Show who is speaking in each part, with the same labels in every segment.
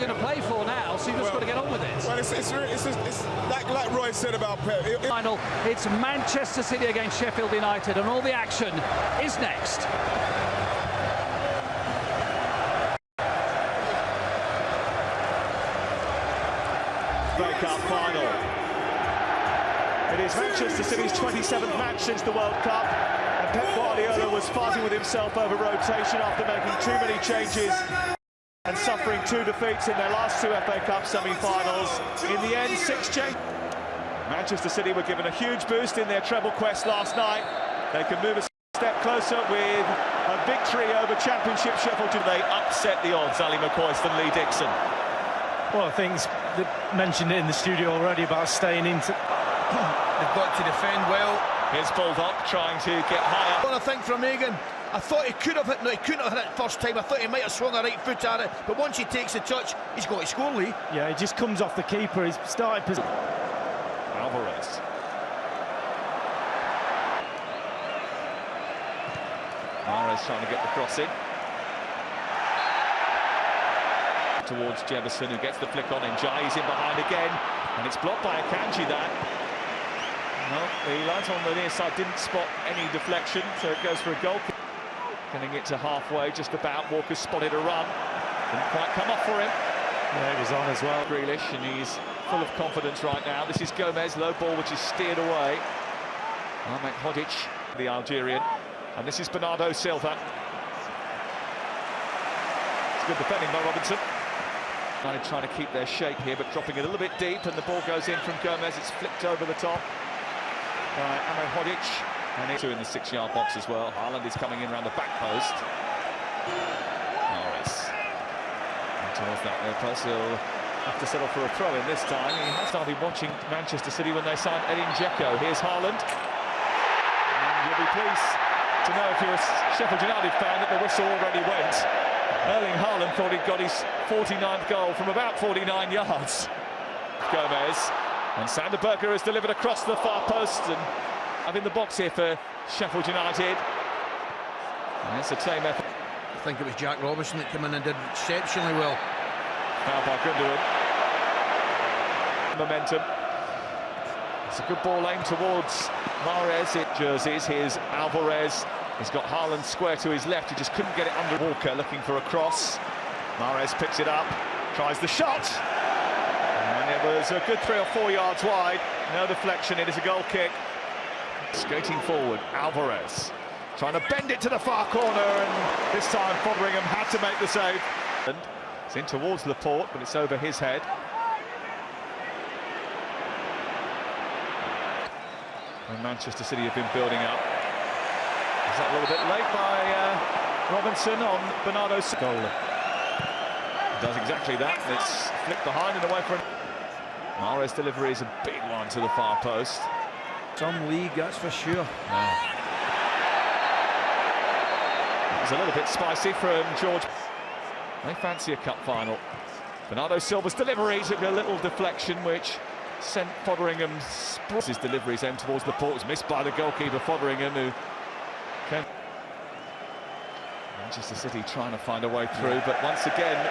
Speaker 1: going to play for now, so you've just got to get on with it.
Speaker 2: Well, it's like Roy said about Pep.
Speaker 1: Final, it's Manchester City against Sheffield United, and all the action is next.
Speaker 3: FA Cup final. It is Manchester City's 27th match since the World Cup, and Pep Guardiola was fighting with himself over rotation after making too many changes and suffering 2 defeats in their last 2 FA Cup semi-finals. In the end, 6 changes. Manchester City were given a huge boost in their treble quest last night. They can move a step closer with a victory over Championship Sheffield. They upset the odds, Ali McCoist and Lee Dixon.
Speaker 4: Well, things that mentioned it in the studio already about staying into.
Speaker 5: They've got to defend well.
Speaker 3: Here's Bulldog trying to get higher.
Speaker 5: What I think from Egan, I thought he could have hit. No, he couldn't have hit it first time. I thought he might have swung a right foot at it, but once he takes the touch, he's got to score, Lee.
Speaker 4: Yeah, he just comes off the keeper. He's started position.
Speaker 3: Alvarez. Mahrez trying to get the cross in. Towards Jefferson, who gets the flick on, and Jai's in behind again, and it's blocked by Akanji. That. Well, the light on the near side didn't spot any deflection, so it goes for a goal. Getting it to halfway, just about. Walker spotted a run. Didn't quite come off for him.
Speaker 4: Yeah, he was on as well.
Speaker 3: Grealish, and he's full of confidence right now. This is Gomez, low ball, which is steered away. Ahmed Hodic, the Algerian. And this is Bernardo Silva. It's good defending by Robinson. Trying to keep their shape here, but dropping a little bit deep, and the ball goes in from Gomez. It's flicked over the top by Ahmed Hodic, and it's 2 in the 6-yard box as well. Haaland is coming in around the back post. Norris towards that near post. He'll have to settle for a throw in this time. He has started watching Manchester City when they signed Edin Dzeko. Here's Haaland, and you'll be pleased to know, if you're a Sheffield United fan, that the whistle already went. Erling Haaland thought he'd got his 49th goal from about 49 yards. Gomez, and Sander Berge has delivered across the far post, and I'm in the box here for Sheffield United. And it's a tame effort.
Speaker 5: I think it was Jack Robinson that came in and did exceptionally well.
Speaker 3: Foul by Gundogan. Momentum. It's a good ball aimed towards Mahrez. Jerseys. Here's Alvarez. He's got Haaland square to his left. He just couldn't get it under. Walker looking for a cross. Mahrez picks it up, tries the shot, and it was a good 3 or 4 yards wide. No deflection. It is a goal kick. Skating forward, Alvarez trying to bend it to the far corner, and this time Fotheringham had to make the save. It's in towards Laporte, but it's over his head. And Manchester City have been building up. Is that a little bit late by Robinson on Bernardo Silva? Does exactly that. It's flicked behind and away from Mahrez. Delivery is a big one to the far post.
Speaker 5: Some league, that's for sure.
Speaker 3: No. It was a little bit spicy from George. They fancy a cup final. Bernardo Silva's delivery took a little deflection, which sent Fotheringham's his deliveries aimed towards the port. Was missed by the goalkeeper Fotheringham, who came. Manchester City trying to find a way through, but once again,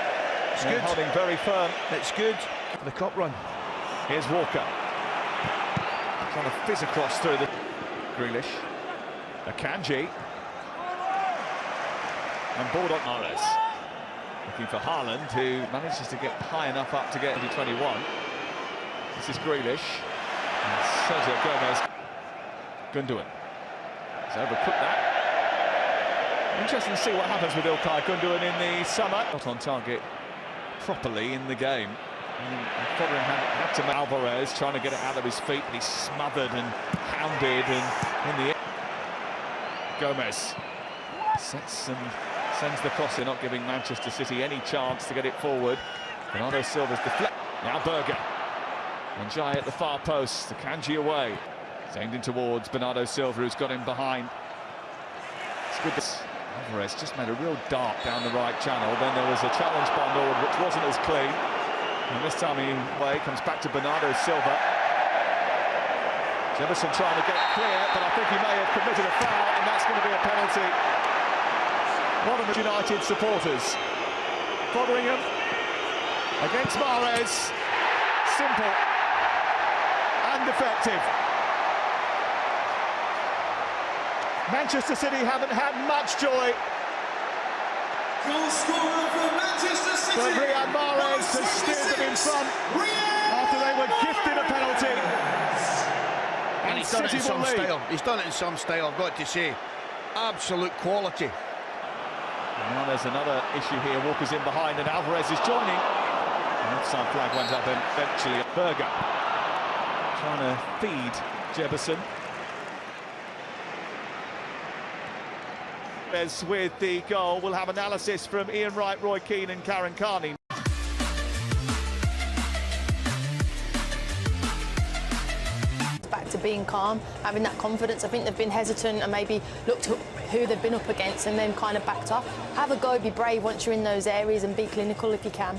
Speaker 5: it's good.
Speaker 3: Holding very firm.
Speaker 5: It's good for the cup run.
Speaker 3: Here's Walker trying to fizz across through the Grealish. Akanji and Bulldog. Mahrez looking for Haaland, who manages to get high enough up to get into 21. This is Grealish. And Sergio Gomez. Gundogan. He's overcooked that. Interesting to see what happens with Ilkay Gundogan in the summer. Not on target properly in the game. And Fotheringham had to Alvarez trying to get it out of his feet, but he's smothered and hounded, and in the end Gomez sets and sends the cross in, not giving Manchester City any chance to get it forward. Bernardo Silva's deflect. Now Berge. And Jai at the far post. Akanji away. It's aimed in towards Bernardo Silva, who's got him behind. It's good. Alvarez just made a real dart down the right channel. Then there was a challenge by Nord, which wasn't as clean. And this time he away comes back to Bernardo Silva. Jefferson trying to get clear, but I think he may have committed a foul, and that's going to be a penalty. One of the United supporters. Fotheringham against Mahrez. Simple and effective. Manchester City haven't had much joy.
Speaker 6: Goal scorer for Manchester City.
Speaker 3: But Riyad Mahrez has steered them in front after they were gifted a penalty.
Speaker 5: And he's done it in some style. He's done it in some style, I've got to say. Absolute quality.
Speaker 3: Now there's another issue here. Walker's in behind and Alvarez is joining. The offside flag went up eventually. Berger trying to feed Jefferson. With the goal, we'll have analysis from Ian Wright, Roy Keane and Karen Carney.
Speaker 7: Back to being calm, having that confidence. I think they've been hesitant and maybe looked at who they've been up against and then kind of backed off. Have a go, be brave once you're in those areas and be clinical if you can.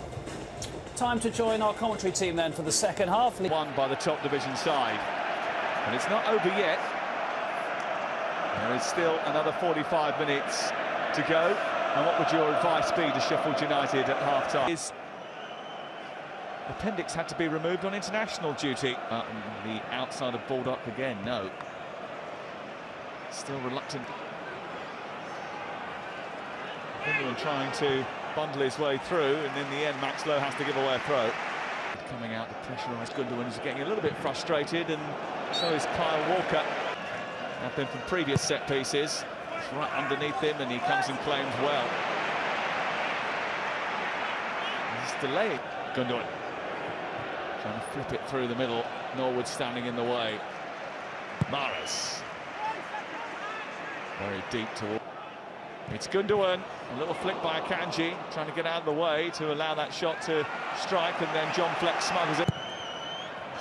Speaker 1: Time to join our commentary team then for the second half.
Speaker 3: Won by the top division side. And it's not over yet. There is still another 45 minutes to go. And what would your advice be to Sheffield United at half-time? His appendix had to be removed on international duty. The outside of Baldock again, no. Still reluctant. Gundogan trying to bundle his way through, and in the end Max Lowe has to give away a throw. Coming out, the pressurised Gundogan is getting a little bit frustrated, and so is Kyle Walker. Happened from previous set pieces. It's right underneath him and he comes and claims well. He's delaying. Gundogan trying to flip it through the middle. Norwood standing in the way. Mahrez. Very deep toward. It's Gundogan. A little flick by Akanji, trying to get out of the way to allow that shot to strike, and then John Fleck smothers it.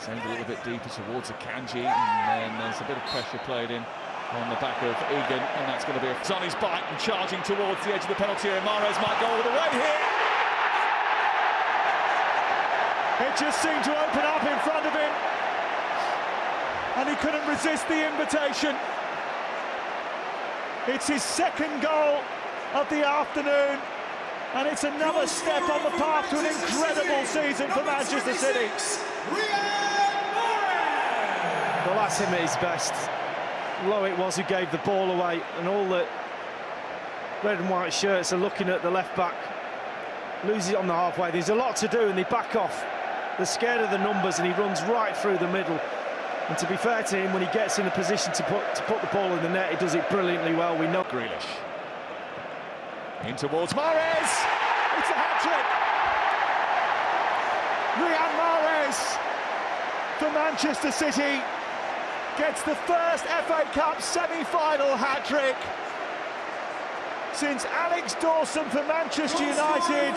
Speaker 3: Sends a little bit deeper towards Akanji, and then there's a bit of pressure played in on the back of Egan, and that's going to be on his bike and charging towards the edge of the penalty area. Mahrez might go all the way here. It just seemed to open up in front of him, and he couldn't resist the invitation. It's his second goal of the afternoon, and it's another step on the path to an incredible season for Manchester City.
Speaker 4: Well, that's him at his best. Lowe it was who gave the ball away, and all the red and white shirts are looking at the left back. Loses it on the halfway. There's a lot to do, and they back off. They're scared of the numbers, and he runs right through the middle. And to be fair to him, when he gets in a position to put the ball in the net, he does it brilliantly well. We know.
Speaker 3: Grealish. In towards Mahrez. It's a hat-trick. Riyad Mahrez for Manchester City gets the first FA Cup semi-final hat-trick since Alex Dawson for Manchester United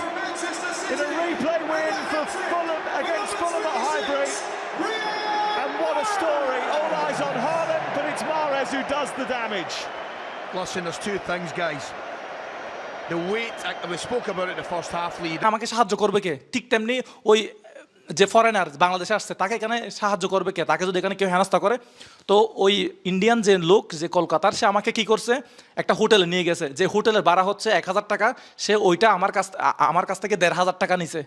Speaker 3: in a replay win for Fulham against Fulham at Highbury. And what a story. All eyes on Haaland, but it's Mahrez who does the damage.
Speaker 5: Listen, there's two things, guys. The weight, we spoke about it in the first half lead.
Speaker 8: আমাকে সাহায্য করবে কে? ঠিক তেমনি ওই যে foreigner বাংলাদেশে আসছে তাকে এখানে সাহায্য করবে কে? তাকে যদি এখানে কেউ হেনস্থা করে, তো ওই ইন্ডিয়ান যে লোক যে কলকাতার, সে আমাকে কি করছে, একটা হোটেলে নিয়ে গেছে, যে হোটেলের ভাড়া হচ্ছে 1000 টাকা, সে ওইটা আমার কাছ থেকে 1500 টাকা নিছে।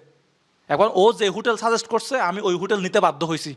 Speaker 8: এখন ও যে হোটেল সাজেস্ট করছে, আমি ওই হোটেল নিতে বাধ্য হয়েছি।